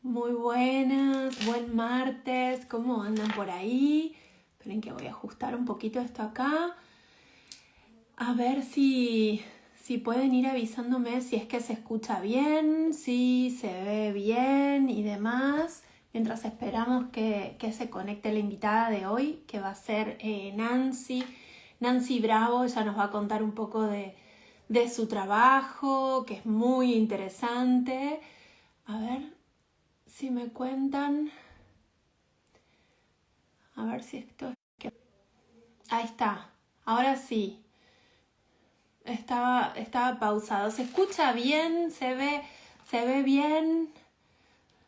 Muy buenas, buen martes, ¿cómo andan por ahí? Esperen que voy a ajustar un poquito esto acá. A ver si pueden ir avisándome si es que se escucha bien, si se ve bien y demás. Mientras esperamos que se conecte la invitada de hoy, que va a ser Nancy. Nancy Bravo, ella nos va a contar un poco de su trabajo, que es muy interesante. A ver si me cuentan. A ver si esto... Ahí está. Ahora sí. Estaba pausado. ¿Se escucha bien? Se ve bien?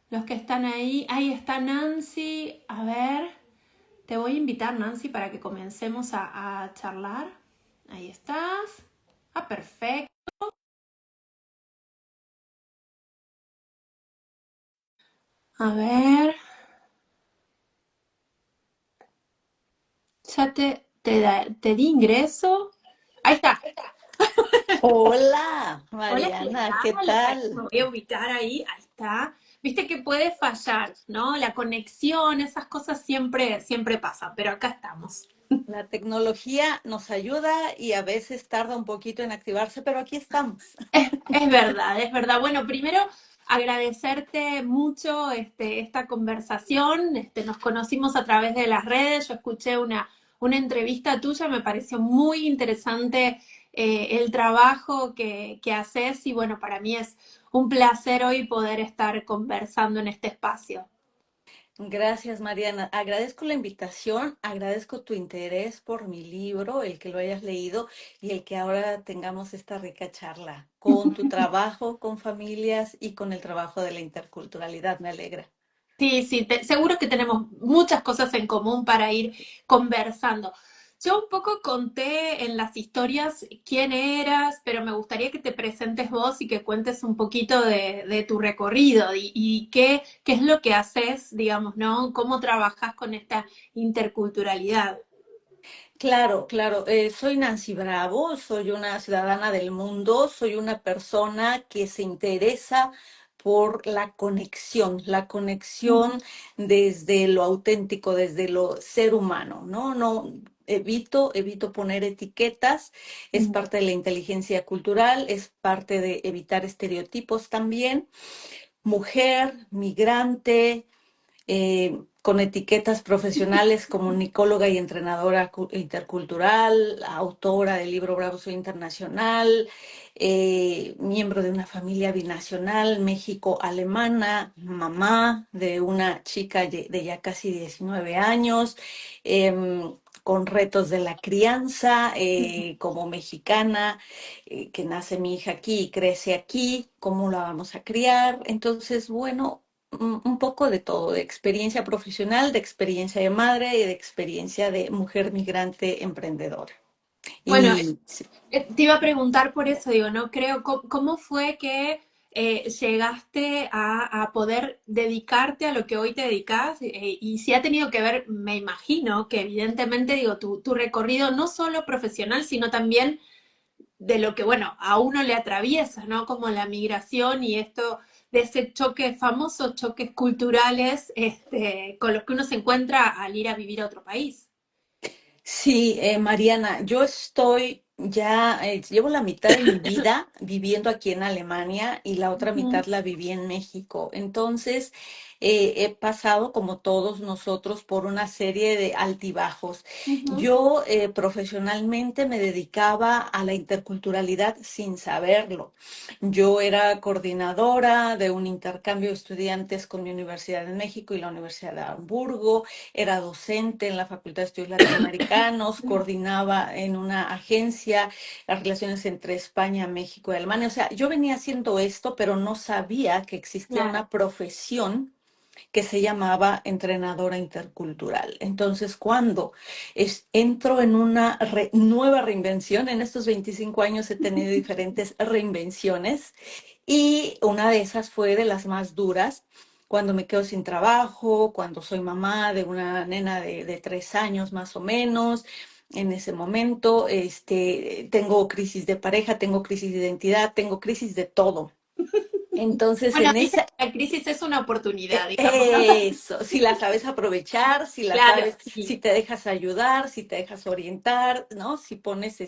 Los que están ahí. Ahí está Nancy. A ver. Te voy a invitar, Nancy, para que comencemos a charlar. Ahí estás. Ah, perfecto. A ver. Ya te di ingreso. Ahí está. Hola, Hola, ¿qué Mariana, ¿qué tal? Ahí me tal? voy a ubicar ahí, ahí está. Viste que puede fallar, ¿no? La conexión, esas cosas siempre pasan, pero acá estamos. La tecnología nos ayuda y a veces tarda un poquito en activarse, pero aquí estamos. Es verdad, es verdad. Bueno, primero agradecerte mucho esta conversación. Nos conocimos a través de las redes. Yo escuché una entrevista tuya, me pareció muy interesante el trabajo que haces y bueno, para mí es un placer hoy poder estar conversando en este espacio. Gracias, Mariana. Agradezco la invitación, agradezco tu interés por mi libro, el que lo hayas leído y el que ahora tengamos esta rica charla con tu trabajo, con familias y con el trabajo de la interculturalidad. Me alegra. Sí, sí, seguro que tenemos muchas cosas en común para ir conversando. Yo un poco conté en las historias quién eras, pero me gustaría que te presentes vos y que cuentes un poquito de tu recorrido y qué es lo que haces, digamos, ¿no? ¿Cómo trabajas con esta interculturalidad? Claro, claro. Soy Nancy Bravo, soy una ciudadana del mundo, soy una persona que se interesa por la conexión desde lo auténtico, desde lo ser humano, ¿no? No, evito poner etiquetas, es parte de la inteligencia cultural, es parte de evitar estereotipos también. Mujer, migrante, con etiquetas profesionales como micóloga y entrenadora intercultural, autora del libro Bravo Soy Internacional, miembro de una familia binacional México-alemana, mamá de una chica de ya casi 19 años, con retos de la crianza, como mexicana, que nace mi hija aquí y crece aquí, cómo la vamos a criar. Entonces, bueno, un poco de todo, de experiencia profesional, de experiencia de madre y de experiencia de mujer migrante emprendedora. Bueno, Y te iba a preguntar por eso, digo, ¿no? Creo, ¿cómo fue que llegaste a poder dedicarte a lo que hoy te dedicas? Y si ha tenido que ver, me imagino que evidentemente, digo, tu recorrido no solo profesional, sino también de lo que, bueno, a uno le atraviesa, ¿no? Como la migración y esto de ese choque, famosos choques culturales, con los que uno se encuentra al ir a vivir a otro país. sí, Mariana, yo estoy ya, llevo la mitad de mi vida viviendo aquí en Alemania y la otra Ujú, mitad la viví en México. Entonces, he pasado, como todos nosotros, por una serie de altibajos. ujú. Yo profesionalmente me dedicaba a la interculturalidad sin saberlo. Yo era coordinadora de un intercambio de estudiantes con mi Universidad de México y la Universidad de Hamburgo, era docente en la Facultad de Estudios Latinoamericanos, coordinaba en una agencia las relaciones entre España, México y Alemania. O sea, yo venía haciendo esto, pero no sabía que existía Claro. una profesión que se llamaba entrenadora intercultural. Entonces, cuando entro en una nueva reinvención, en estos 25 años he tenido diferentes reinvenciones y una de esas fue de las más duras, cuando me quedo sin trabajo, cuando soy mamá de una nena de 3 años más o menos. En ese momento, tengo crisis de pareja, tengo crisis de identidad, tengo crisis de todo. Entonces, Bueno, en dicen esa, que la crisis es una oportunidad, digamos, ¿no? eso, si la sabes aprovechar, si la Claro, sabes, si sí. te dejas ayudar, si te dejas orientar, ¿no? Si pones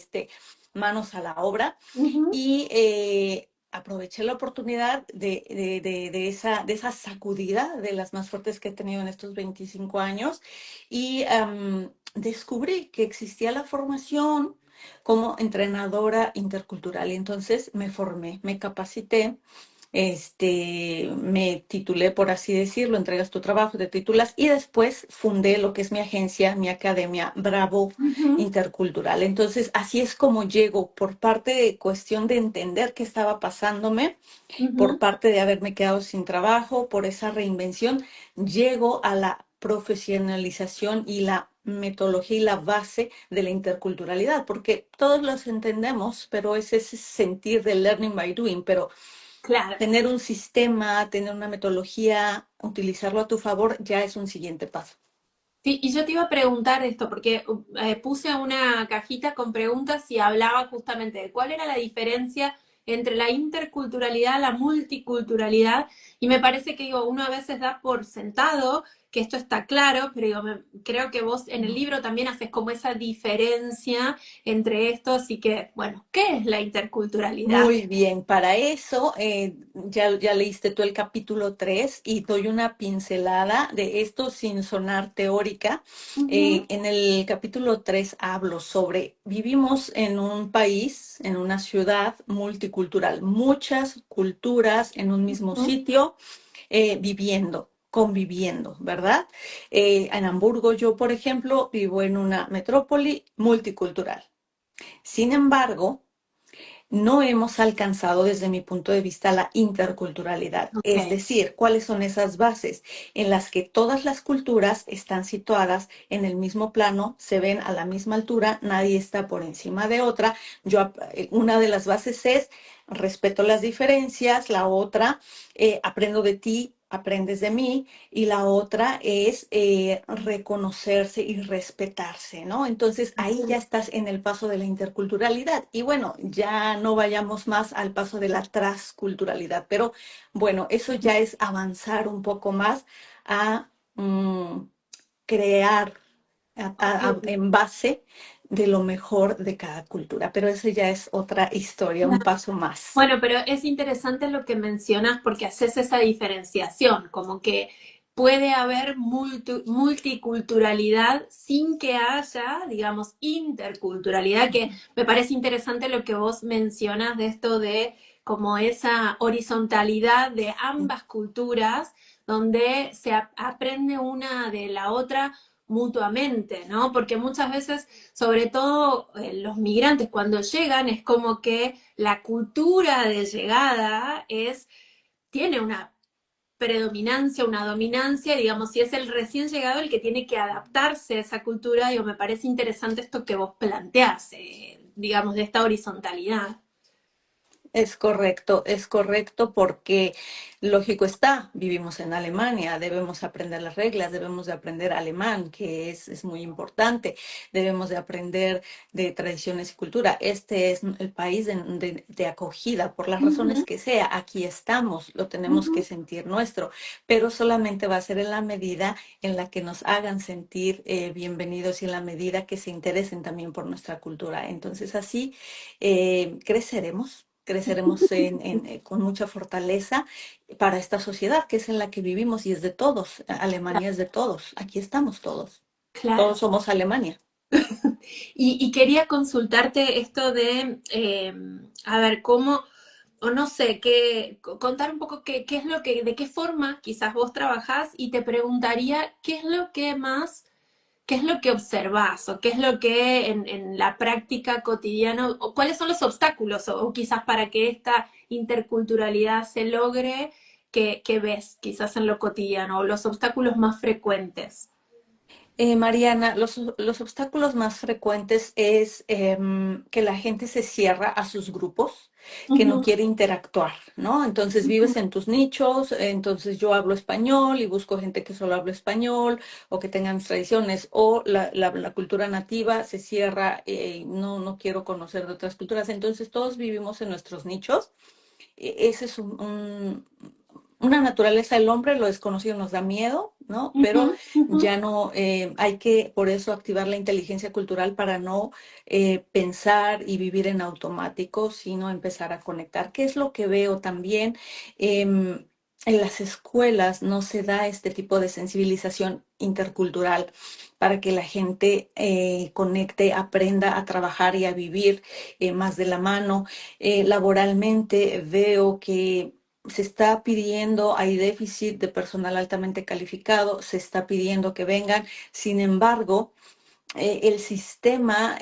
manos a la obra Ujú, y aproveché la oportunidad de esa sacudida de las más fuertes que he tenido en estos 25 años y descubrí que existía la formación como entrenadora intercultural. Y entonces me formé, me capacité, me titulé, por así decirlo, entregas tu trabajo, te titulas y después fundé lo que es mi agencia, mi academia Bravo ujú, Intercultural. Entonces, así es como llego por parte de cuestión de entender qué estaba pasándome, por ujú. parte de haberme quedado sin trabajo, por esa reinvención, llego a la profesionalización y la metodología y la base de la interculturalidad, porque todos los entendemos, pero es ese sentir de learning by doing, pero Claro. tener un sistema, tener una metodología, utilizarlo a tu favor, ya es un siguiente paso. Sí, y yo te iba a preguntar esto, porque puse una cajita con preguntas y hablaba justamente de cuál era la diferencia entre la interculturalidad, la multiculturalidad, y me parece que digo, uno a veces da por sentado que esto está claro, pero digo, creo que vos en el libro también haces como esa diferencia entre estos y que, bueno, ¿qué es la interculturalidad? Muy bien, para eso ya leíste tú el capítulo 3 y doy una pincelada de esto sin sonar teórica. Ujú, En el capítulo 3 hablo sobre, vivimos en un país, en una ciudad multicultural, muchas culturas en un mismo ujú, sitio, viviendo, conviviendo, ¿verdad? En Hamburgo yo, por ejemplo, vivo en una metrópoli multicultural. Sin embargo, no hemos alcanzado desde mi punto de vista la interculturalidad, es ok. decir, cuáles son esas bases en las que todas las culturas están situadas en el mismo plano, se ven a la misma altura, nadie está por encima de otra. Una de las bases es respeto las diferencias, la otra, aprendo de ti, aprendes de mí, y la otra es reconocerse y respetarse, ¿no? Entonces ahí ya estás en el paso de la interculturalidad. Y bueno, ya no vayamos más al paso de la transculturalidad, pero bueno, eso ya es avanzar un poco más a crear Ok. en base de lo mejor de cada cultura, pero eso ya es otra historia, un paso más. Bueno, pero es interesante lo que mencionas porque haces esa diferenciación, como que puede haber multiculturalidad sin que haya, digamos, interculturalidad, que me parece interesante lo que vos mencionas de esto de como esa horizontalidad de ambas culturas, donde se aprende una de la otra mutuamente, ¿no? Porque muchas veces, sobre todo los migrantes cuando llegan, es como que la cultura de llegada tiene una predominancia, una dominancia, digamos, si es el recién llegado el que tiene que adaptarse a esa cultura, digo, me parece interesante esto que vos planteás, digamos, de esta horizontalidad. Es correcto porque lógico está, vivimos en Alemania, debemos aprender las reglas, debemos de aprender alemán, que es muy importante, debemos de aprender de tradiciones y cultura. Este es el país de acogida, por las razones Ujú, que sea, aquí estamos, lo tenemos que ujú. sentir nuestro, pero solamente va a ser en la medida en la que nos hagan sentir bienvenidos y en la medida que se interesen también por nuestra cultura. Entonces así creceremos con mucha fortaleza para esta sociedad que es en la que vivimos y es de todos. Alemania es de todos. Aquí estamos todos. Claro. Todos somos Alemania. Y quería consultarte esto de, a ver, cómo, o no sé, contar un poco qué es lo que, de qué forma quizás vos trabajás y te preguntaría qué es lo que más, qué es lo que observás o qué es lo que en la práctica cotidiana, o cuáles son los obstáculos o quizás para que esta interculturalidad se logre, que ves quizás en lo cotidiano o los obstáculos más frecuentes. Mariana, los obstáculos más frecuentes es que la gente se cierra a sus grupos, que no Ujú, quiere interactuar, ¿no? Entonces ujú. vives en tus nichos, entonces yo hablo español y busco gente que solo habla español o que tengan tradiciones, o la cultura nativa se cierra, no quiero conocer de otras culturas, entonces todos vivimos en nuestros nichos ese es una naturaleza del hombre, lo desconocido nos da miedo, ¿no? Ujú, Pero ujú. ya no, hay que por eso activar la inteligencia cultural para no pensar y vivir en automático, sino empezar a conectar. ¿Qué es lo que veo también? En las escuelas no se da este tipo de sensibilización intercultural para que la gente conecte, aprenda a trabajar y a vivir más de la mano. Laboralmente veo que se está pidiendo, hay déficit de personal altamente calificado, se está pidiendo que vengan. Sin embargo, el sistema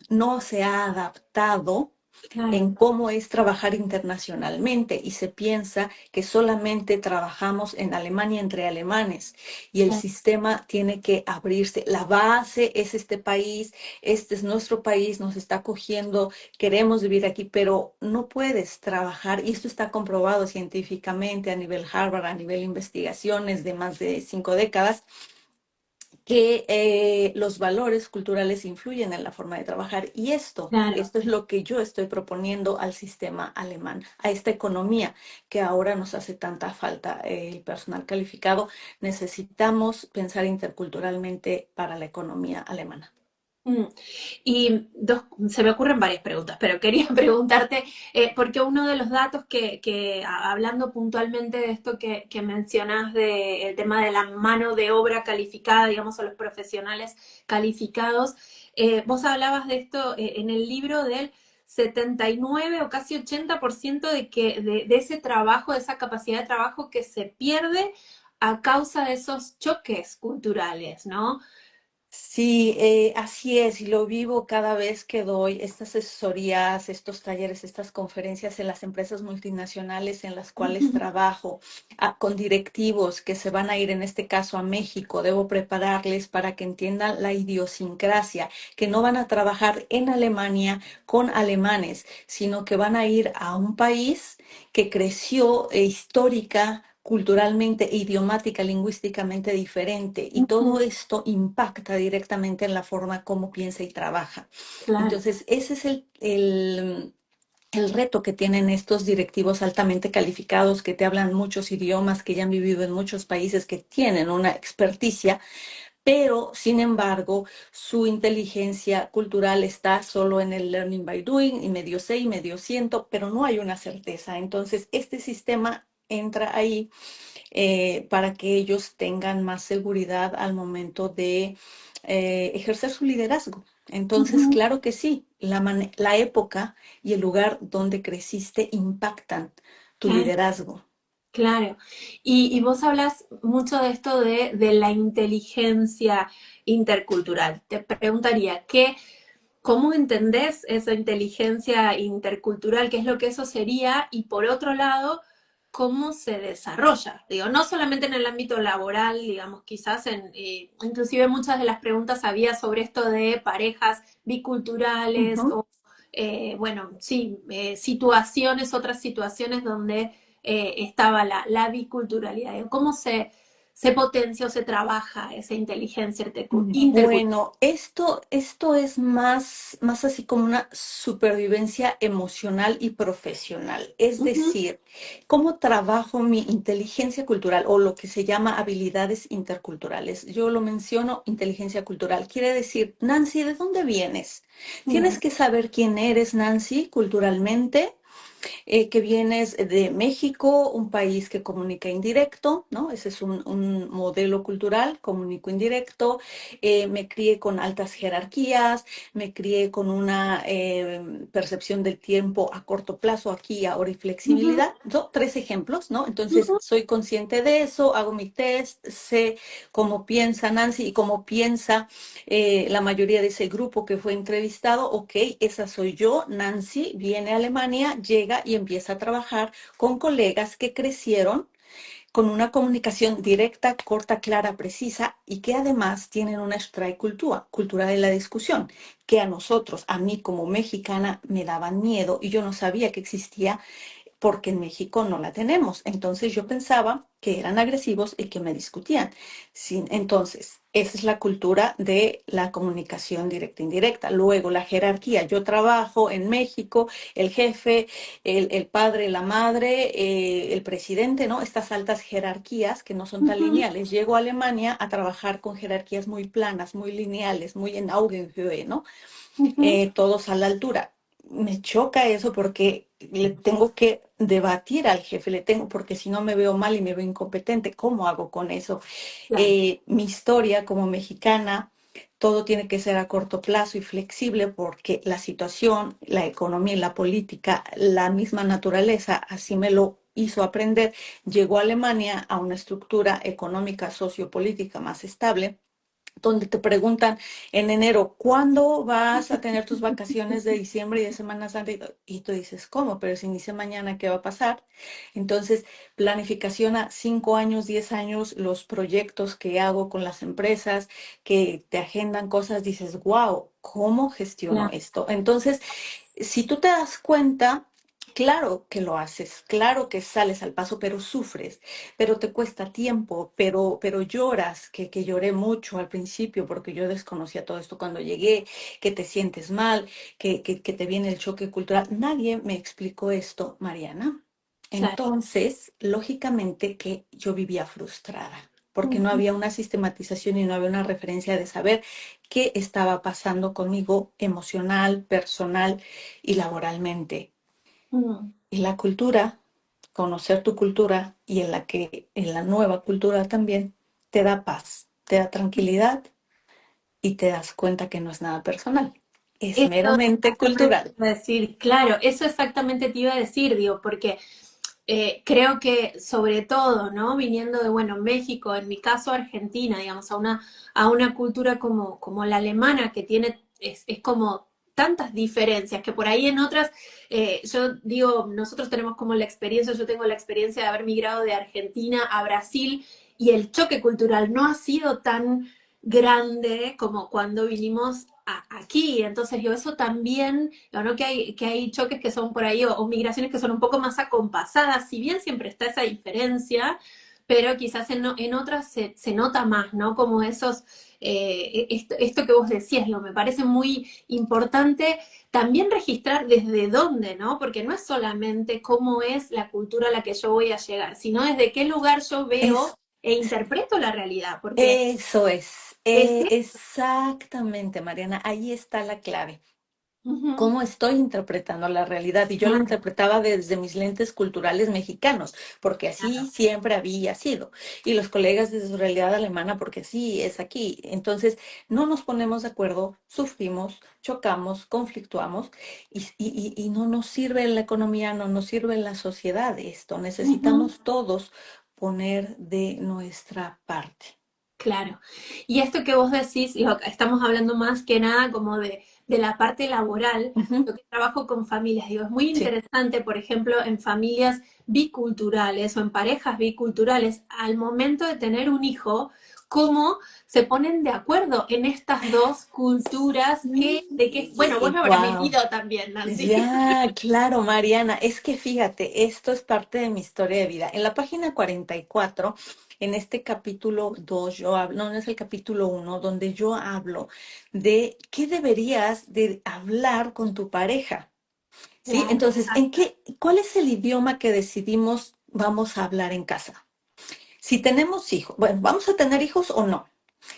no se ha adaptado Claro, en cómo es trabajar internacionalmente y se piensa que solamente trabajamos en Alemania entre alemanes y el claro, sistema tiene que abrirse. La base es este país, este es nuestro país, nos está acogiendo, queremos vivir aquí, pero no puedes trabajar y esto está comprobado científicamente a nivel Harvard, a nivel investigaciones de más de 5 décadas que los valores culturales influyen en la forma de trabajar y claro. esto es lo que yo estoy proponiendo al sistema alemán, a esta economía que ahora nos hace tanta falta el personal calificado. Necesitamos pensar interculturalmente para la economía alemana. Mm. Y se me ocurren varias preguntas, pero quería preguntarte, porque uno de los datos hablando puntualmente de esto que mencionas del tema de la mano de obra calificada, digamos, a los profesionales calificados, vos hablabas de esto en el libro del 79 o casi 80% de ese trabajo, de esa capacidad de trabajo que se pierde a causa de esos choques culturales, ¿no? Sí, así es, y lo vivo cada vez que doy estas asesorías, estos talleres, estas conferencias en las empresas multinacionales en las cuales trabajo, con directivos que se van a ir, en este caso, a México. Debo prepararles para que entiendan la idiosincrasia, que no van a trabajar en Alemania con alemanes, sino que van a ir a un país que creció histórica, culturalmente, idiomática, lingüísticamente diferente, y todo esto impacta directamente en la forma como piensa y trabaja. Claro. Entonces, ese es el reto que tienen estos directivos altamente calificados que te hablan muchos idiomas, que ya han vivido en muchos países, que tienen una experticia, pero sin embargo su inteligencia cultural está solo en el learning by doing y medio sé y medio siento, pero no hay una certeza. Entonces, este sistema entra ahí para que ellos tengan más seguridad al momento de ejercer su liderazgo. Entonces, Ujú. claro que sí, la época y el lugar donde creciste impactan tu Claro, liderazgo. claro. Y vos hablas mucho de esto de la inteligencia intercultural. Te preguntaría, ¿cómo entendés esa inteligencia intercultural? ¿Qué es lo que eso sería? Y por otro lado, ¿cómo se desarrolla? Digo, no solamente en el ámbito laboral, digamos, quizás inclusive muchas de las preguntas había sobre esto de parejas biculturales Ujú. o, bueno, sí, situaciones, otras situaciones donde estaba la biculturalidad. ¿Cómo se potencia o se trabaja esa inteligencia intercultural? Bueno, esto es más así como una supervivencia emocional y profesional. Es Ujú, decir, cómo trabajo mi inteligencia cultural o lo que se llama habilidades interculturales. Yo lo menciono inteligencia cultural. Quiere decir, Nancy, ¿de dónde vienes? mm, Tienes que saber quién eres, Nancy, culturalmente, que vienes de México, un país que comunica indirecto, ¿no? Ese es un modelo cultural, comunico indirecto. Me crié con altas jerarquías, me crié con una percepción del tiempo a corto plazo, aquí, ahora y ujú, flexibilidad. ¿No? 3 ejemplos, ¿no? Entonces, ujú. soy consciente de eso, hago mi test, sé cómo piensa Nancy y cómo piensa la mayoría de ese grupo que fue entrevistado. Ok, esa soy yo. Nancy viene a Alemania, llega y empieza a trabajar con colegas que crecieron con una comunicación directa, corta, clara, precisa y que además tienen una Streitkultur, cultura de la discusión, que a nosotros, a mí como mexicana, me daban miedo y yo no sabía que existía porque en México no la tenemos. Entonces yo pensaba que eran agresivos y que me discutían. Entonces, esa es la cultura de la comunicación directa e indirecta. Luego, la jerarquía. Yo trabajo en México, el jefe, el padre, la madre, el presidente, ¿no? Estas altas jerarquías que no son tan Ujú, lineales. Llego a Alemania a trabajar con jerarquías muy planas, muy lineales, muy en Augenhöhe, ¿no? ujú. Todos a la altura. Me choca eso porque le tengo que debatir al jefe, porque si no me veo mal y me veo incompetente, ¿cómo hago con eso? Claro, Mi historia como mexicana, todo tiene que ser a corto plazo y flexible porque la situación, la economía y la política, la misma naturaleza, así me lo hizo aprender, llegó a Alemania a una estructura económica, sociopolítica más estable donde te preguntan en enero, ¿cuándo vas a tener tus vacaciones de diciembre y de Semana Santa? Y tú dices, ¿cómo? Pero si inicia mañana, ¿qué va a pasar? Entonces, planificación a 5 años, 10 años, los proyectos que hago con las empresas que te agendan cosas, dices, wow, ¿cómo gestiono claro. esto? Entonces, si tú te das cuenta, claro que lo haces, claro que sales al paso, pero sufres, pero te cuesta tiempo, pero lloras, que lloré mucho al principio porque yo desconocía todo esto cuando llegué, que te sientes mal, que te viene el choque cultural. Nadie me explicó esto, Mariana. Claro. Entonces, lógicamente que yo vivía frustrada porque no Ujú, había una sistematización y no había una referencia de saber qué estaba pasando conmigo emocional, personal y laboralmente. ujú. Y la cultura, conocer tu cultura y en la nueva cultura también, te da paz, te da tranquilidad y te das cuenta que no es nada personal, es Eso meramente exactamente cultural. te iba a decir, claro, eso exactamente te iba a decir, digo, porque creo que sobre todo, ¿no? Viniendo de, bueno, México, en mi caso Argentina, digamos, a una cultura como la alemana, que tiene, es como tantas diferencias, que por ahí en otras, yo digo, nosotros tenemos como la experiencia, yo tengo la experiencia de haber migrado de Argentina a Brasil y el choque cultural no ha sido tan grande como cuando vinimos aquí. Entonces, yo eso también, ¿no? Que hay choques que son por ahí o migraciones que son un poco más acompasadas, si bien siempre está esa diferencia, pero quizás en otras se nota más, ¿no? Como esos, esto que vos decías, me parece muy importante también registrar desde dónde, ¿no? Porque no es solamente cómo es la cultura a la que yo voy a llegar, sino desde qué lugar yo Es, veo e interpreto la realidad, porque eso es, es... exactamente, Mariana, ahí está la clave. Ujú, Cómo estoy interpretando la realidad. Y yo la claro, interpretaba desde mis lentes culturales mexicanos, porque así claro. siempre había sido. Y los colegas desde su realidad alemana, porque sí es aquí. Entonces, no nos ponemos de acuerdo, sufrimos, chocamos, conflictuamos y no nos sirve la economía, no nos sirve la sociedad esto. Ujú, Necesitamos todos poner de nuestra parte. claro. Y esto que vos decís, estamos hablando más que nada como de la parte laboral, Ujú, lo que trabajo con familias, digo, es muy sí. interesante, por ejemplo, en familias biculturales o en parejas biculturales, al momento de tener un hijo, cómo se ponen de acuerdo en estas dos culturas bueno, vos lo habrás Wow. vivido también, Nancy. Ya, claro, Mariana, es que fíjate, esto es parte de mi historia de vida. En la página 44, en este capítulo 2, yo hablo, no, no es el capítulo 1, donde yo hablo de qué deberías de hablar con tu pareja, ¿sí? Claro, Entonces, cuál es el idioma que decidimos vamos a hablar en casa? Si tenemos hijos, bueno, ¿vamos a tener hijos o no?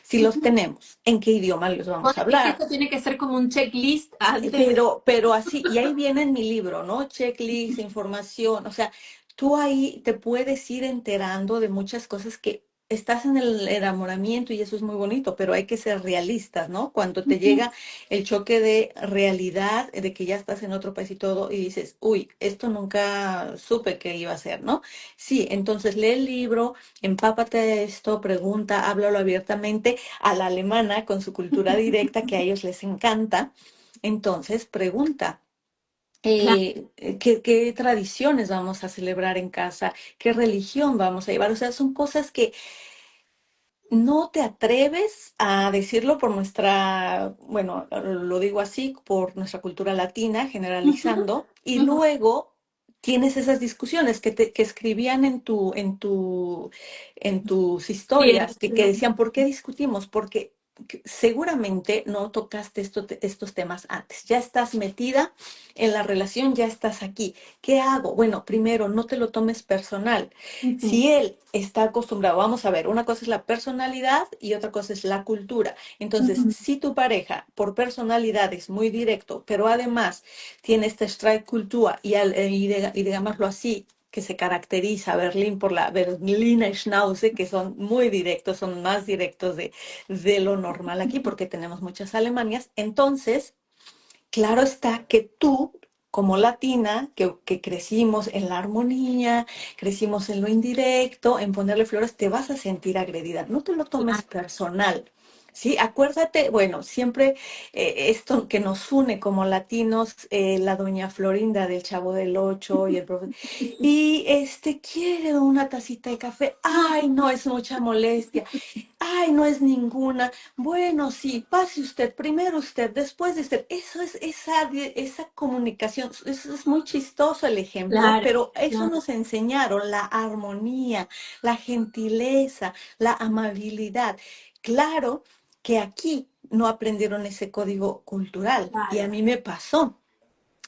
Si los exacto. tenemos, ¿en qué idioma los Vos vamos a decís que hablar? esto tiene que ser como un checklist antes de... Pero así, y ahí viene en mi libro, ¿no? Checklist, información, o sea, tú ahí te puedes ir enterando de muchas cosas que estás en el enamoramiento y eso es muy bonito, pero hay que ser realistas, ¿no? Cuando te Ujú, llega el choque de realidad, de que ya estás en otro país y todo, y dices, uy, esto nunca supe que iba a ser, ¿no? Sí, entonces lee el libro, empápate de esto, pregunta, háblalo abiertamente a la alemana con su cultura directa que a ellos les encanta. Entonces, pregunta, claro, ¿qué tradiciones vamos a celebrar en casa? ¿Qué religión vamos a llevar? O sea, son cosas que no te atreves a decirlo por nuestra, bueno, lo digo así, por nuestra cultura latina, ujú, generalizando, y ujú, luego tienes esas discusiones que escribían en tus Sí, historias, que decían, ¿por qué discutimos? Porque seguramente no tocaste estos temas antes. Ya estás metida en la relación, ya estás aquí. ¿Qué hago? Bueno, primero, no te lo tomes personal. ujú, Si él está acostumbrado, vamos a ver, una cosa es la personalidad y otra cosa es la cultura. Entonces, ujú, si tu pareja por personalidad es muy directo, pero además tiene esta strike cultura y digámoslo así, que se caracteriza Berlín por la Berliner Schnauze, que son muy directos, son más directos de lo normal aquí, porque tenemos muchas Alemanias. Entonces, claro está que tú, como latina, que crecimos en la armonía, crecimos en lo indirecto, en ponerle flores, te vas a sentir agredida. No te lo tomes claro, personal. Sí, acuérdate, bueno, siempre esto que nos une como latinos, la doña Florinda del Chavo del Ocho y el profesor, y quiere una tacita de café, ay, no es mucha molestia. Ay, no es ninguna. Bueno, sí, pase usted, primero usted, después de usted. Eso es esa comunicación. Eso es muy chistoso el ejemplo, claro, pero eso claro, nos enseñaron la armonía, la gentileza, la amabilidad. Claro que aquí no aprendieron ese código cultural y a claro, mí me pasó.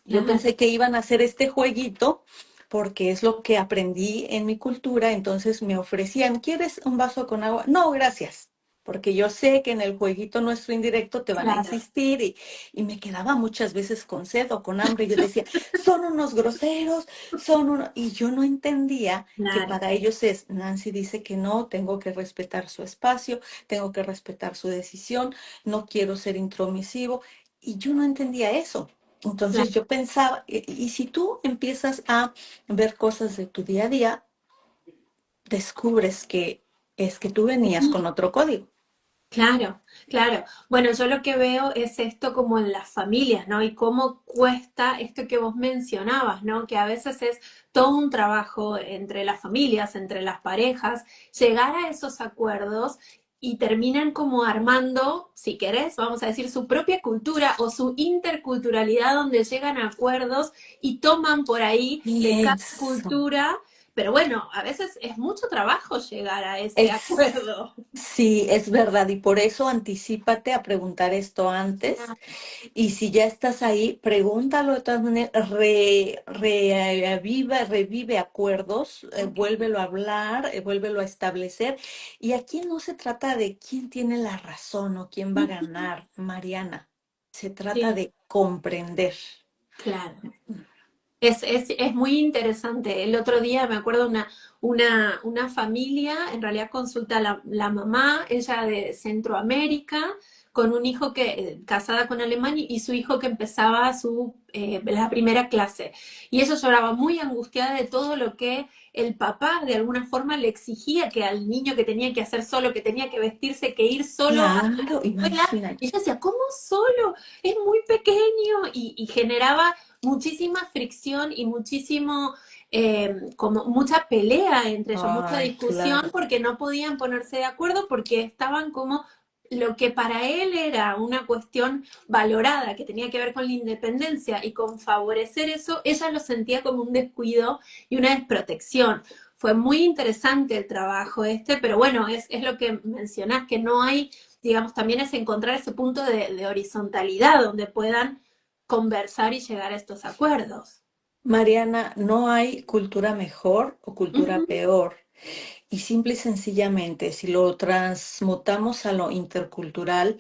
Yo claro, pensé que iban a hacer este jueguito porque es lo que aprendí en mi cultura, entonces me ofrecían, ¿quieres un vaso con agua? No, gracias, porque yo sé que en el jueguito nuestro indirecto te van a claro, insistir y me quedaba muchas veces con sed o con hambre. Yo decía, son unos groseros, y yo no entendía que claro, para ellos es, Nancy dice que no, tengo que respetar su espacio, tengo que respetar su decisión, no quiero ser intromisivo, y yo no entendía eso. Entonces claro. yo pensaba, y si tú empiezas a ver cosas de tu día a día, descubres que es que tú venías con otro código. Claro, claro. Bueno, yo lo que veo es esto como en las familias, ¿no? Y cómo cuesta esto que vos mencionabas, ¿no? Que a veces es todo un trabajo entre las familias, entre las parejas, llegar a esos acuerdos y terminan como armando, si querés, vamos a decir, su propia cultura o su interculturalidad donde llegan a acuerdos y toman por ahí de cada Eso. cultura, pero bueno, a veces es mucho trabajo llegar a ese Es, acuerdo. sí, es verdad. Y por eso anticípate a preguntar esto antes. Y si ya estás ahí, pregúntalo de todas maneras, revive acuerdos, vuélvelo a hablar, vuélvelo a establecer. Y aquí no se trata de quién tiene la razón o quién va a ganar, Mariana. Se trata Sí, de comprender. claro. Es muy interesante. El otro día me acuerdo una familia, en realidad consulta a la mamá, ella de Centroamérica, con un hijo que, casada con alemán, y su hijo que empezaba la primera clase. Y ella lloraba muy angustiada de todo lo que el papá de alguna forma le exigía que al niño que tenía que hacer solo, que tenía que vestirse, que ir solo a Claro, la escuela. Y imagínate. ella decía, ¿cómo solo? Es muy pequeño. Y generaba muchísima fricción y muchísimo, como mucha pelea entre ellos, mucha Ay, discusión claro. porque no podían ponerse de acuerdo porque estaban como lo que para él era una cuestión valorada, que tenía que ver con la independencia y con favorecer eso, ella lo sentía como un descuido y una desprotección. Fue muy interesante el trabajo pero bueno, es lo que mencionás, que no hay, digamos, también es encontrar ese punto de horizontalidad donde puedan conversar y llegar a estos acuerdos. Mariana, no hay cultura mejor o cultura Ujú, peor. Y simple y sencillamente, si lo transmutamos a lo intercultural,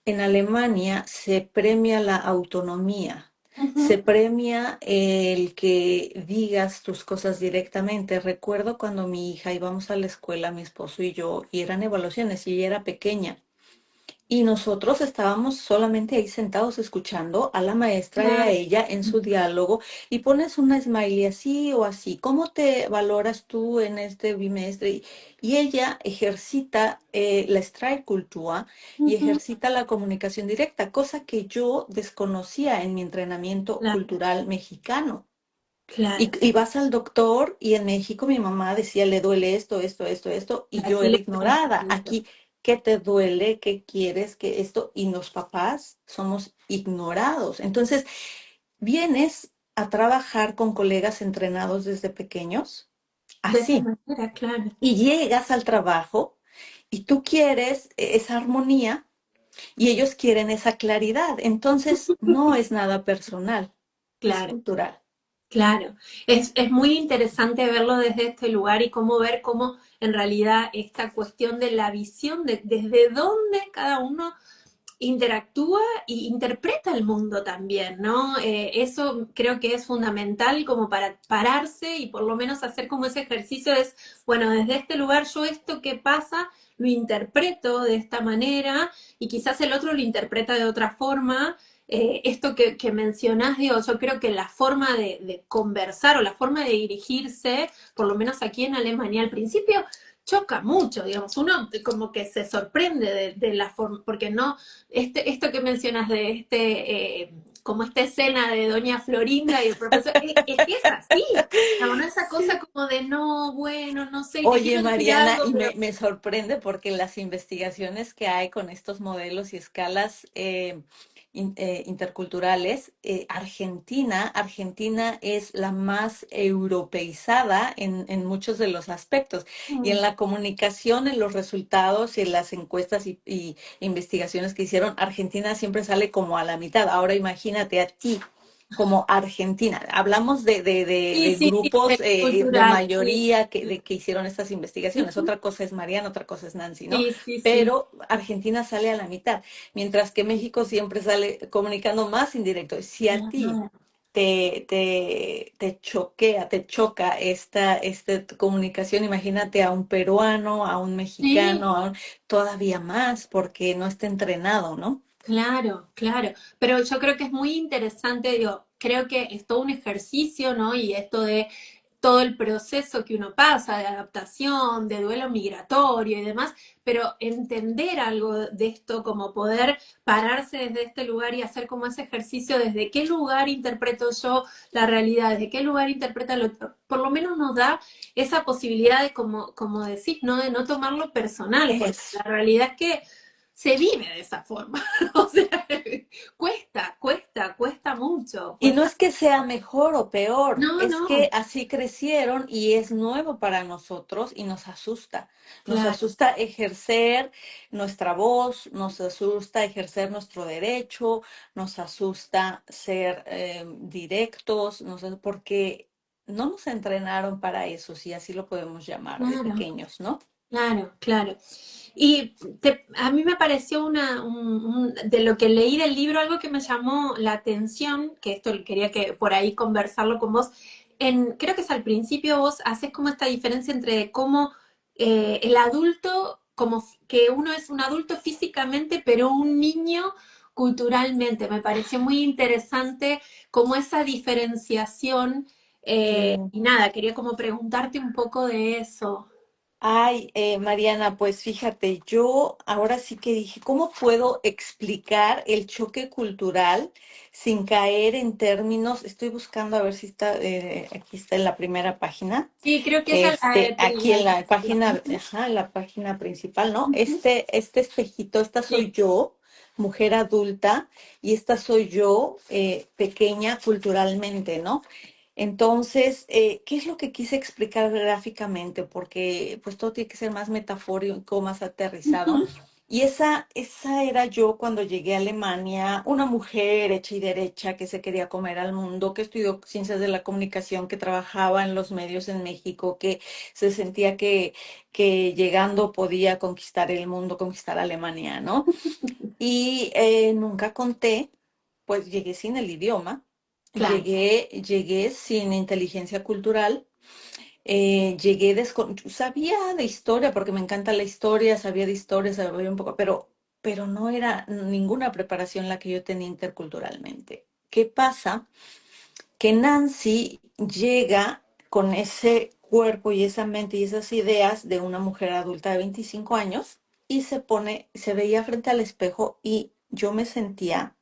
en Alemania se premia la autonomía, se ujú, premia el que digas tus cosas directamente. Recuerdo cuando mi hija íbamos a la escuela, mi esposo y yo, y eran evaluaciones y ella era pequeña. Y nosotros estábamos solamente ahí sentados escuchando a la maestra y a claro, ella en su diálogo y pones una smiley así o así. ¿Cómo te valoras tú en este bimestre? Y ella ejercita la Streitkultur y ujú, ejercita la comunicación directa, cosa que yo desconocía en mi entrenamiento claro, cultural mexicano. Y, claro. y vas al doctor y en México mi mamá decía, le duele esto, esto, esto, esto, y yo Aquí era le cuento un ignorada. poquito. Aquí, ¿qué te duele? ¿Qué quieres? ¿Qué esto? Y los papás somos ignorados. Entonces, vienes a trabajar con colegas entrenados desde pequeños, De esa así. manera, claro, Y llegas al trabajo y tú quieres esa armonía y ellos quieren esa claridad. Entonces, no es nada personal, es claro. cultural. Claro, es muy interesante verlo desde este lugar y cómo ver cómo en realidad esta cuestión de la visión, de desde dónde cada uno interactúa y interpreta el mundo también, ¿no? Eso creo que es fundamental como para pararse y por lo menos hacer como ese ejercicio es, bueno, desde este lugar yo esto que pasa lo interpreto de esta manera y quizás el otro lo interpreta de otra forma. Esto que mencionás, digo, yo creo que la forma de conversar o la forma de dirigirse, por lo menos aquí en Alemania al principio, choca mucho, digamos, uno como que se sorprende de la forma, porque no, esto que mencionas de como esta escena de Doña Florinda y el profesor, es que es así, no, esa cosa como de no, bueno, no sé, y te Oye, quiero decir Mariana, algo, y pero me sorprende porque las investigaciones que hay con estos modelos y escalas interculturales, Argentina es la más europeizada en muchos de los aspectos. Y en mm, la comunicación, en los resultados y en las encuestas y investigaciones que hicieron, Argentina siempre sale como a la mitad. Ahora imagínate a ti como Argentina. Hablamos sí, de sí, sí, grupos de cultural, sí, mayoría sí. que hicieron estas investigaciones. Ujú, Otra cosa es Mariana, otra cosa es Nancy, ¿no? sí, sí, sí, Pero Argentina sale a la mitad, mientras que México siempre sale comunicando más indirecto. Si a ti claro, te choquea, te choca esta comunicación, imagínate a un peruano, a un sí. mexicano, todavía más, porque no está entrenado, ¿no? Claro, claro, pero yo creo que es muy interesante, digo, creo que es todo un ejercicio, ¿no? Y esto de todo el proceso que uno pasa de adaptación, de duelo migratorio y demás, pero entender algo de esto, como poder pararse desde este lugar y hacer como ese ejercicio, desde qué lugar interpreto yo la realidad, desde qué lugar interpreta el otro, por lo menos nos da esa posibilidad de, como decís, ¿no? De no tomarlo personal, porque la Es realidad es que se vive de esa forma. O sea, cuesta mucho, Y no cuesta. es que sea mejor o peor, No, es que no, así crecieron y es nuevo para nosotros y nos asusta. Nos claro, asusta ejercer nuestra voz, nos asusta ejercer nuestro derecho, nos asusta ser directos, porque no nos entrenaron para eso, si así lo podemos llamar, de claro, pequeños, ¿no? claro, claro. Y a mí me pareció de lo que leí del libro, algo que me llamó la atención, que esto quería que por ahí conversarlo con vos. Creo que es al principio vos haces como esta diferencia entre cómo el adulto, como que uno es un adulto físicamente, pero un niño culturalmente. Me pareció muy interesante como esa diferenciación. Sí. Y nada, quería como preguntarte un poco de eso. Ay, Mariana, pues fíjate, yo ahora sí que dije, ¿cómo puedo explicar el choque cultural sin caer en términos? Estoy buscando a ver si está, aquí está en la primera página, Sí, creo que esa es aquí en la la- página, ajá, en la página principal, ¿no? Este espejito, esta soy Sí, yo, mujer adulta, y esta soy yo, pequeña culturalmente, ¿no? Entonces, ¿qué es lo que quise explicar gráficamente? Porque pues todo tiene que ser más metafórico, más aterrizado. ujú, Y esa era yo cuando llegué a Alemania, una mujer hecha y derecha que se quería comer al mundo, que estudió ciencias de la comunicación, que trabajaba en los medios en México, que se sentía que llegando podía conquistar el mundo, conquistar Alemania, ¿no? Y nunca conté, pues llegué sin el idioma, claro. llegué sin inteligencia cultural, sabía de historia, porque me encanta la historia, sabía de historia, sabía un poco, pero no era ninguna preparación la que yo tenía interculturalmente. ¿Qué pasa? Que Nancy llega con ese cuerpo y esa mente y esas ideas de una mujer adulta de 25 años y se veía frente al espejo y yo me sentía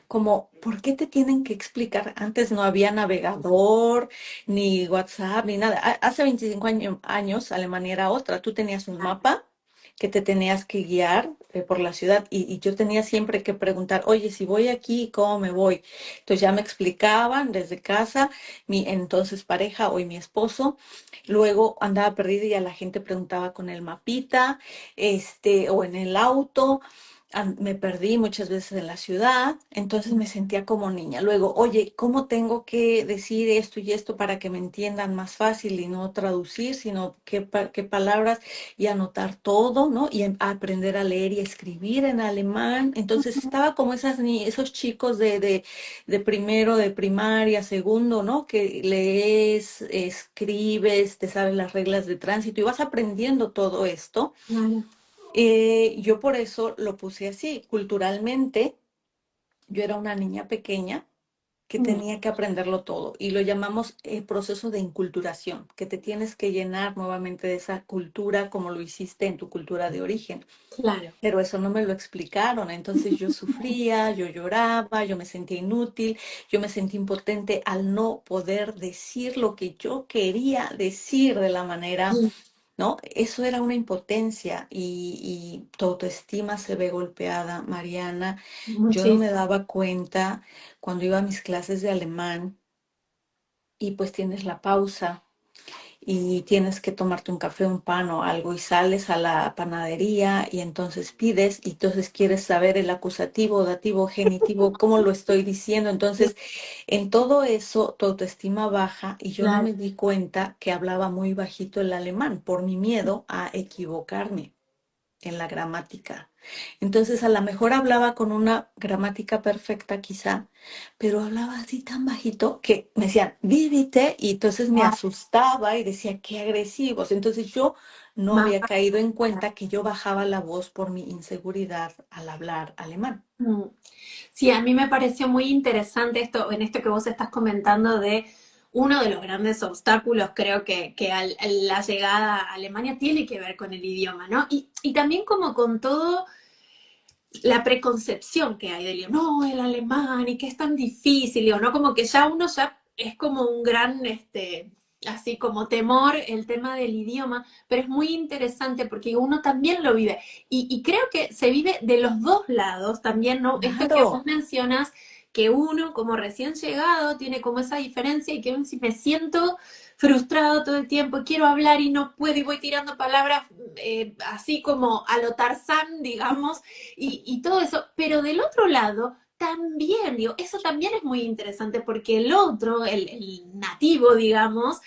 como, ¿por qué te tienen que explicar? Antes no había navegador, ni WhatsApp, ni nada. Hace 25 años Alemania era otra. Tú tenías un mapa que te tenías que guiar por la ciudad y yo tenía siempre que preguntar, oye, si voy aquí, ¿cómo me voy? Entonces ya me explicaban desde casa, mi entonces pareja, hoy mi esposo. Luego andaba perdida y a la gente preguntaba con el mapita, o en el auto. Me perdí muchas veces en la ciudad, entonces me sentía como niña. Luego, oye, ¿cómo tengo que decir esto y esto para que me entiendan más fácil y no traducir, sino qué palabras y anotar todo, ¿no? Y aprender a leer y escribir en alemán. Entonces estaba como esos chicos de primero, de primaria, segundo, ¿no? Que lees, escribes, te sabes las reglas de tránsito y vas aprendiendo todo esto. Claro. Yo por eso lo puse así. Culturalmente, yo era una niña pequeña que Mm, tenía que aprenderlo todo y lo llamamos proceso de inculturación, que te tienes que llenar nuevamente de esa cultura como lo hiciste en tu cultura de origen. claro. Pero eso no me lo explicaron, entonces yo sufría, yo lloraba, yo me sentía inútil, yo me sentí impotente al no poder decir lo que yo quería decir de la manera, Mm, ¿no? Eso era una impotencia y tu autoestima se ve golpeada, Mariana. Yo no me muchísimo. daba cuenta cuando iba a mis clases de alemán y pues tienes la pausa y tienes que tomarte un café, un pan o algo y sales a la panadería y entonces pides y entonces quieres saber el acusativo, dativo, genitivo, cómo lo estoy diciendo. Sí, Entonces, en todo eso tu autoestima baja y yo no claro. me di cuenta que hablaba muy bajito el alemán por mi miedo a equivocarme en la gramática. Entonces, a lo mejor hablaba con una gramática perfecta quizá, pero hablaba así tan bajito que me decían, vívite, y entonces me Claro. asustaba y decía, qué agresivos. Entonces yo no Más había caído en básica. cuenta que yo bajaba la voz por mi inseguridad al hablar alemán. Mm. Sí, a mí me pareció muy interesante esto, en esto que vos estás comentando de uno de los grandes obstáculos, creo que la llegada a Alemania tiene que ver con el idioma, ¿no? Y también como con todo la preconcepción que hay del idioma, no, el alemán y que es tan difícil, o no, como que ya uno ya es como un gran, así como temor el tema del idioma, pero es muy interesante porque uno también lo vive y creo que se vive de los dos lados también, ¿no? Esto que vos Claro. mencionas, que uno como recién llegado tiene como esa diferencia y que si me siento frustrado todo el tiempo, quiero hablar y no puedo y voy tirando palabras así como a lo Tarzán, digamos, y todo eso, pero del otro lado también, digo, eso también es muy interesante porque el otro, el nativo, digamos,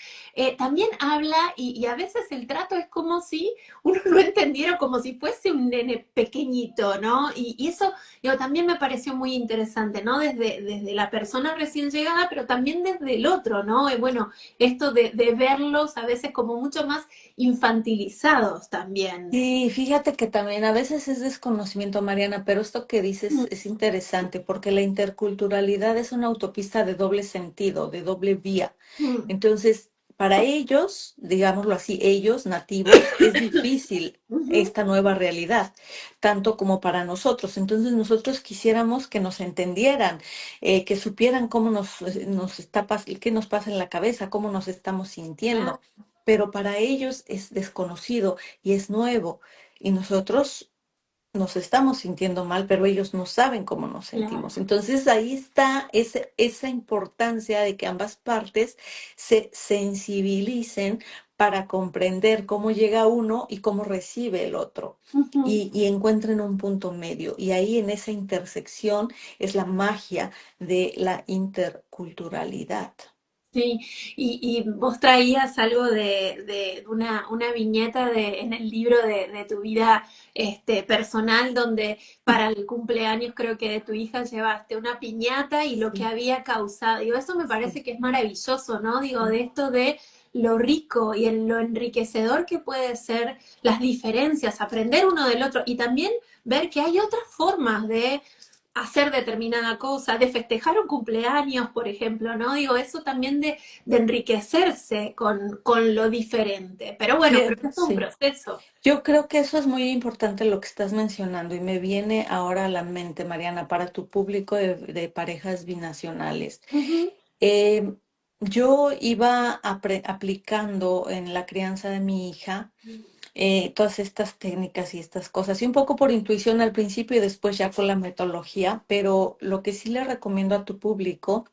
también habla y a veces el trato es como si uno lo entendiera como si fuese un nene pequeñito, ¿no? Y eso, digo, también me pareció muy interesante, ¿no? Desde la persona recién llegada, pero también desde el otro, ¿no? Bueno, esto de verlos a veces como mucho más infantilizados también. Sí, fíjate que también a veces es desconocimiento, Mariana, pero esto que dices Mm, es interesante porque la interculturalidad es una autopista de doble sentido, de doble vía. mm, Entonces, para ellos, digámoslo así, ellos nativos, es difícil ujú, esta nueva realidad, tanto como para nosotros. Entonces, nosotros quisiéramos que nos entendieran, que supieran cómo qué nos pasa en la cabeza, cómo nos estamos claro, sintiendo. Pero para ellos es desconocido y es nuevo. Y nosotros nos estamos sintiendo mal, pero ellos no saben cómo nos claro. sentimos. Entonces ahí está esa importancia de que ambas partes se sensibilicen para comprender cómo llega uno y cómo recibe el otro. Ujú. Y encuentren un punto medio. Y ahí en esa intersección es la magia de la interculturalidad. Sí, y vos traías algo de una viñeta en el libro de tu vida personal, donde para el cumpleaños creo que de tu hija llevaste una piñata y lo que Sí, había causado. Digo, eso me sí, parece que es maravilloso, ¿no? Digo, sí. de esto de lo rico y en lo enriquecedor que puede ser las diferencias, aprender uno del otro y también ver que hay otras formas de hacer determinada cosa, de festejar un cumpleaños, por ejemplo, ¿no? Digo, eso también de enriquecerse con lo diferente. Pero bueno, creo que es un Sí. proceso. Yo creo que eso es muy importante lo que estás mencionando y me viene ahora a la mente, Mariana, para tu público de parejas binacionales. Ujú, Eh, yo iba aplicando en la crianza de mi hija todas estas técnicas y estas cosas, y un poco por intuición al principio y después ya con la metodología, pero lo que sí le recomiendo a tu público,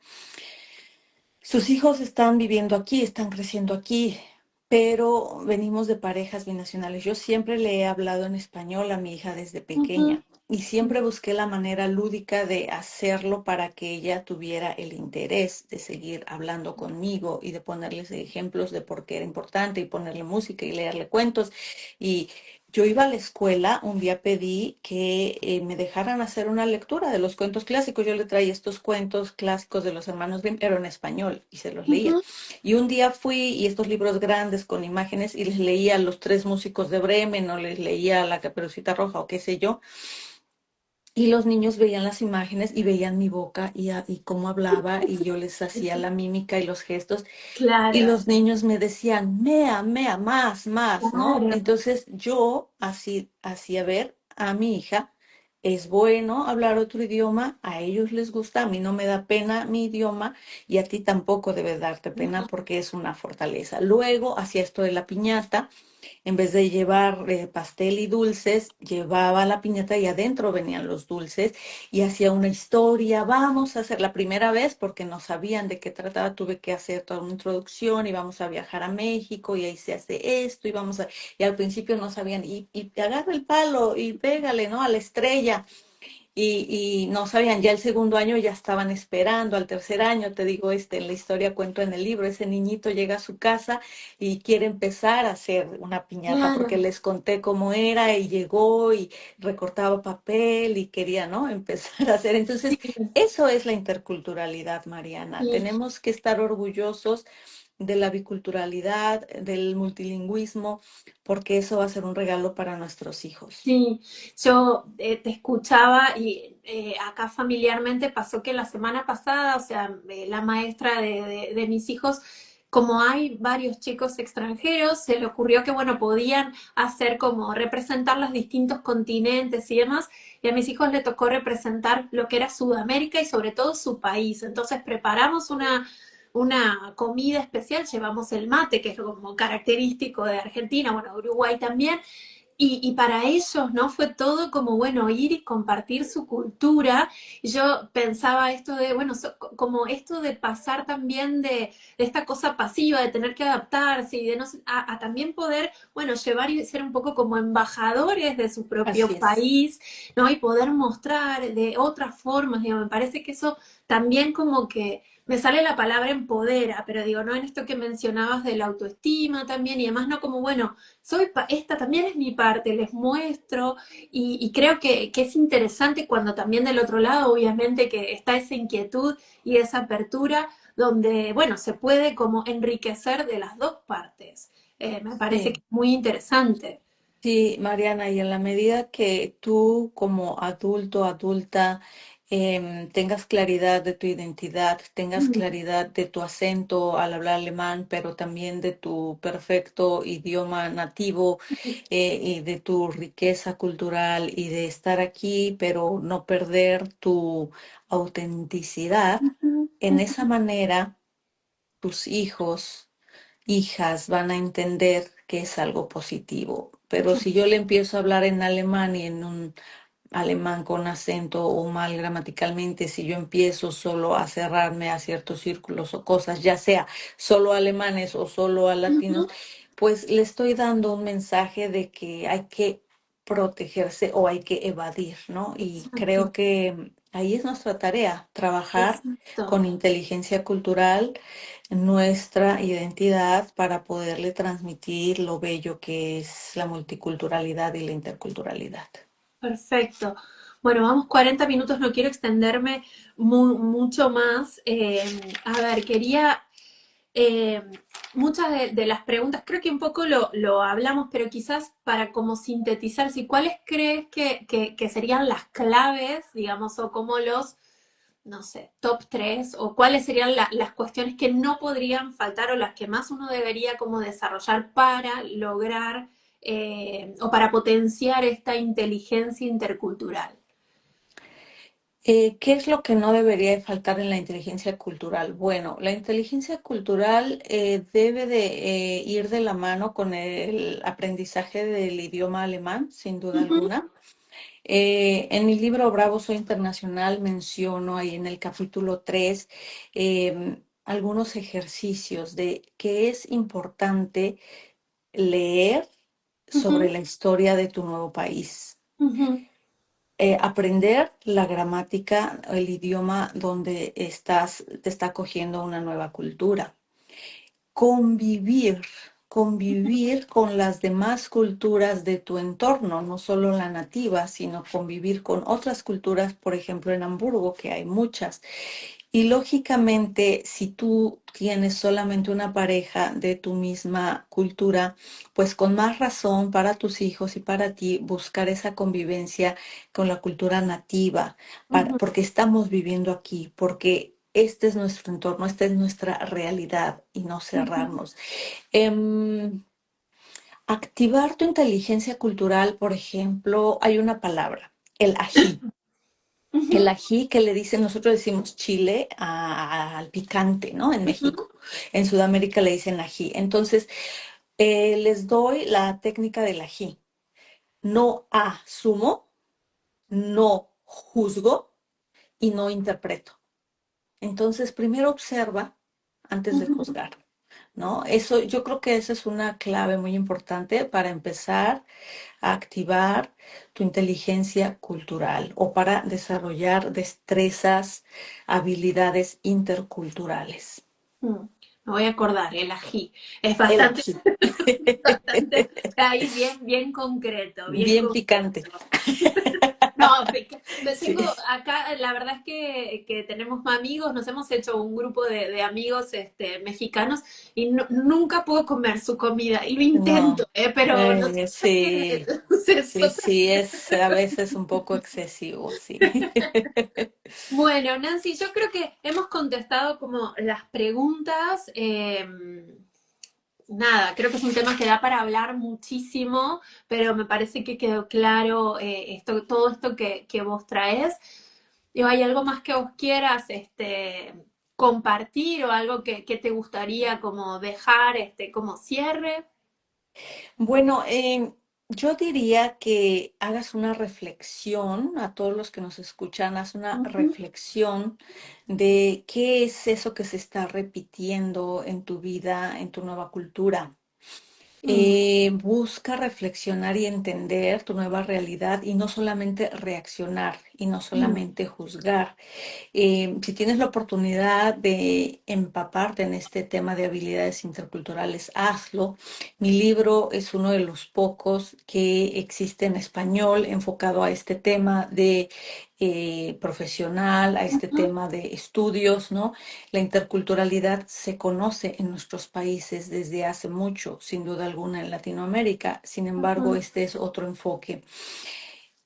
sus hijos están viviendo aquí, están creciendo aquí, pero venimos de parejas binacionales. Yo siempre le he hablado en español a mi hija desde Ujú, pequeña y siempre busqué la manera lúdica de hacerlo para que ella tuviera el interés de seguir hablando conmigo y de ponerles ejemplos de por qué era importante y ponerle música y leerle cuentos. Y yo iba a la escuela, un día pedí que me dejaran hacer una lectura de los cuentos clásicos. Yo le traía estos cuentos clásicos de los hermanos Grimm, pero en español, y se los leía. ujú. Y un día fui y estos libros grandes con imágenes y les leía a los tres músicos de Bremen o les leía a la Caperucita Roja o qué sé yo. Y los niños veían las imágenes y veían mi boca y cómo hablaba y yo les hacía la mímica y los gestos y Claro, los niños me decían, mea, más, ¿no? claro. Entonces yo así hacía ver a mi hija, es bueno hablar otro idioma, a ellos les gusta, a mí no me da pena mi idioma y a ti tampoco debe darte pena porque es una fortaleza. Luego hacía esto de la piñata, en vez de llevar pastel y dulces, llevaba la piñata y adentro venían los dulces y hacía una historia. Vamos a hacer la primera vez porque no sabían de qué trataba. Tuve que hacer toda una introducción y vamos a viajar a México y ahí se hace esto y al principio no sabían y agarra el palo y pégale, ¿no? A la estrella y no sabían, ya el segundo año ya estaban esperando, al tercer año, te digo, en la historia cuento en el libro, ese niñito llega a su casa y quiere empezar a hacer una piñata porque Claro, les conté cómo era y llegó y recortaba papel y quería, ¿no? Empezar a hacer. Entonces, sí, eso es la interculturalidad, Mariana. sí. Tenemos que estar orgullosos de la biculturalidad, del multilingüismo, porque eso va a ser un regalo para nuestros hijos. Sí, yo te escuchaba y acá familiarmente pasó que la semana pasada, o sea, la maestra de mis hijos, como hay varios chicos extranjeros, se le ocurrió que, bueno, podían hacer como representar los distintos continentes y demás, y a mis hijos le tocó representar lo que era Sudamérica y sobre todo su país. Entonces preparamos una comida especial, llevamos el mate, que es como característico de Argentina, bueno, Uruguay también, y para ellos, ¿no? Fue todo como, bueno, ir y compartir su cultura. Y yo pensaba esto de, bueno, como esto de pasar también de esta cosa pasiva, de tener que adaptarse y de no, a también poder, bueno, llevar y ser un poco como embajadores de su propio Así es. país, ¿no? Y poder mostrar de otras formas, digo, me parece que eso también como que me sale la palabra empodera, pero digo, no en esto que mencionabas de la autoestima también y demás, no como, bueno, esta también es mi parte, les muestro y creo que es interesante cuando también del otro lado, obviamente, que está esa inquietud y esa apertura donde, bueno, se puede como enriquecer de las dos partes. Me parece que Sí. es muy interesante. Sí, Mariana, y en la medida que tú como adulto, adulta, tengas claridad de tu identidad, tengas Mm, claridad de tu acento al hablar alemán, pero también de tu perfecto idioma nativo y de tu riqueza cultural y de estar aquí, pero no perder tu autenticidad, ujú, en esa ujú. manera tus hijas van a entender que es algo positivo. Pero si yo le empiezo a hablar en alemán y en un alemán con acento o mal gramaticalmente, si yo empiezo solo a cerrarme a ciertos círculos o cosas, ya sea solo a alemanes o solo a latinos, Ujú. pues le estoy dando un mensaje de que hay que protegerse o hay que evadir, ¿no? Y creo Exacto, que ahí es nuestra tarea, trabajar exacto. con inteligencia cultural nuestra identidad para poderle transmitir lo bello que es la multiculturalidad y la interculturalidad. Perfecto. Bueno, vamos 40 minutos, no quiero extenderme mucho más. A ver, quería eh, muchas de las preguntas, creo que un poco lo hablamos, pero quizás para como sintetizar, si cuáles crees que serían las claves, digamos, o como los, no sé, top 3 o cuáles serían las cuestiones que no podrían faltar o las que más uno debería como desarrollar para lograr o para potenciar esta inteligencia intercultural. ¿Qué es lo que no debería de faltar en la inteligencia cultural? Bueno, la inteligencia cultural debe de ir de la mano con el aprendizaje del idioma alemán, sin duda Ujú, alguna. En mi libro Bravo Soy Internacional menciono ahí en el capítulo 3 algunos ejercicios de que es importante leer sobre ujú, la historia de tu nuevo país. ujú, Aprender la gramática, el idioma donde estás, te está acogiendo una nueva cultura. Convivir, convivir con las demás culturas de tu entorno, no solo la nativa, sino convivir con otras culturas, por ejemplo, en Hamburgo, que hay muchas. Y lógicamente, si tú tienes solamente una pareja de tu misma cultura, pues con más razón para tus hijos y para ti buscar esa convivencia con la cultura nativa, ujú, porque estamos viviendo aquí, porque este es nuestro entorno, esta es nuestra realidad y no ujú, cerrarnos. Em, Activar tu inteligencia cultural, por ejemplo, hay una palabra, el ají. El ujú, ají que le dicen, nosotros decimos chile al picante, ¿no? En ujú, México. En Sudamérica le dicen ají. Entonces, les doy la técnica del ají. No asumo, no juzgo y no interpreto. Entonces, primero observa antes de ujú. juzgar, ¿no? Eso, yo creo que esa es una clave muy importante para empezar a activar tu inteligencia cultural o para desarrollar destrezas, habilidades interculturales. Mm, Me voy a acordar, el ají. Es El bastante, ají, bastante ahí bien, bien concreto, bien bien concreto. picante. No, me tengo Sí, acá, la verdad es que tenemos amigos, nos hemos hecho un grupo de amigos mexicanos y nunca puedo comer su comida. Y lo intento, no, pero no sé qué. sí, Es sí, otra. sí, es a veces un poco excesivo, sí. Bueno, Nancy, yo creo que hemos contestado como las preguntas. Nada, creo que es un tema que da para hablar muchísimo, pero me parece que quedó claro todo esto que vos traes. Digo, ¿hay algo más que vos quieras compartir o algo que te gustaría como dejar como cierre? Bueno, yo diría que hagas una reflexión, a todos los que nos escuchan, haz una Ujú, reflexión de qué es eso que se está repitiendo en tu vida, en tu nueva cultura. mm, Busca reflexionar y entender tu nueva realidad y no solamente reaccionar y no mm, solamente juzgar. Si tienes la oportunidad de empaparte en este tema de habilidades interculturales, hazlo. Mi libro es uno de los pocos que existe en español enfocado a este tema de profesional, a este ujú, tema de estudios, ¿no? La interculturalidad se conoce en nuestros países desde hace mucho, sin duda alguna en Latinoamérica. Sin embargo, ujú, este es otro enfoque.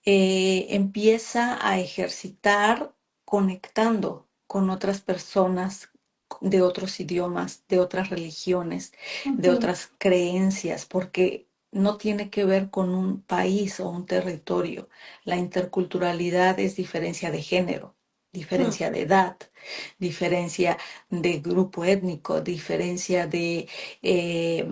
Empieza a ejercitar conectando con otras personas de otros idiomas, de otras religiones, de ujú, otras creencias, porque no tiene que ver con un país o un territorio. La interculturalidad es diferencia de género, mm, diferencia de edad, diferencia de grupo étnico, diferencia eh,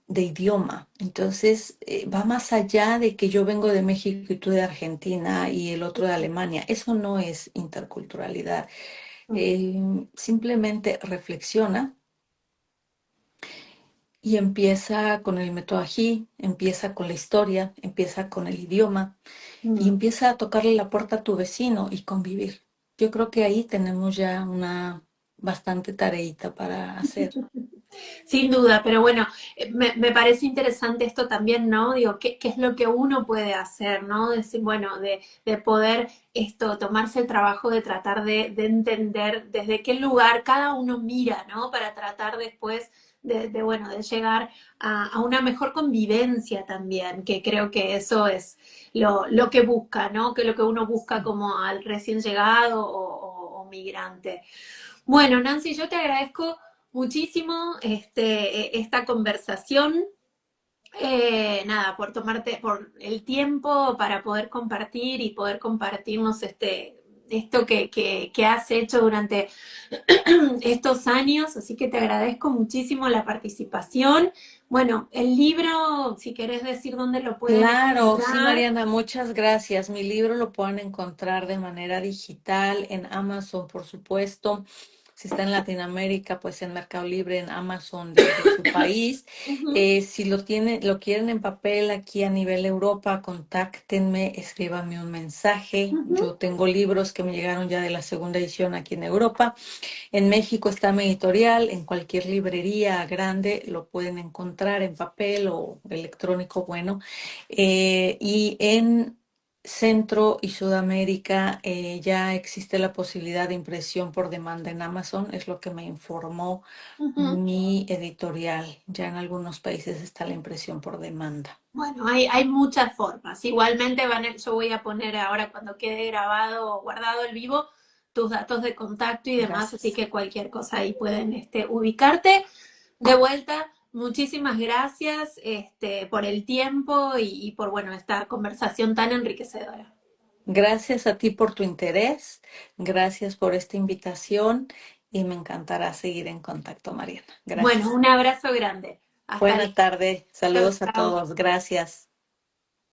de idioma. Entonces, va más allá de que yo vengo de México y tú de Argentina y el otro de Alemania. Eso no es interculturalidad. mm, Simplemente reflexiona y empieza con el método Ají, empieza con la historia, empieza con el idioma y mm. empieza a tocarle la puerta a tu vecino y convivir. Yo creo que ahí tenemos ya una bastante tareita para hacer. Sin duda, pero bueno, me parece interesante esto también, ¿no? Digo, ¿qué es lo que uno puede hacer, ¿no? Decir, bueno, de poder tomarse el trabajo de tratar de entender desde qué lugar cada uno mira, ¿no? Para tratar después bueno, de llegar a una mejor convivencia también, que creo que eso es lo que busca, ¿no? Que lo que uno busca como al recién llegado o migrante. Bueno, Nancy, yo te agradezco muchísimo esta conversación. Nada, por tomarte por el tiempo para poder compartir y poder compartirnos esto que has hecho durante estos años, así que te agradezco muchísimo la participación. Bueno, el libro, si querés decir dónde lo pueden Claro, sí, encontrar. Mariana, muchas gracias. Mi libro lo pueden encontrar de manera digital en Amazon, por supuesto. Si está en Latinoamérica, pues en Mercado Libre, en Amazon de su país. Ujú, Si lo quieren en papel aquí a nivel Europa, contáctenme, escríbanme un mensaje. ujú. Yo tengo libros que me llegaron ya de la segunda edición aquí en Europa. En México está mi editorial, en cualquier librería grande lo pueden encontrar en papel o electrónico, bueno. Y en Centro y Sudamérica ya existe la posibilidad de impresión por demanda en Amazon, es lo que me informó Ujú. mi editorial. Ya en algunos países está la impresión por demanda. Bueno, hay muchas formas. Igualmente, yo voy a poner ahora cuando quede grabado o guardado el vivo tus datos de contacto y demás, así Gracias. que cualquier cosa ahí pueden ubicarte. De vuelta, muchísimas gracias por el tiempo y por bueno, esta conversación tan enriquecedora. Gracias a ti por tu interés, gracias por esta invitación y me encantará seguir en contacto, Mariana. Bueno, Gracias. un abrazo grande. Hasta Buena luego. tarde, Chau, saludos a chau. todos, gracias.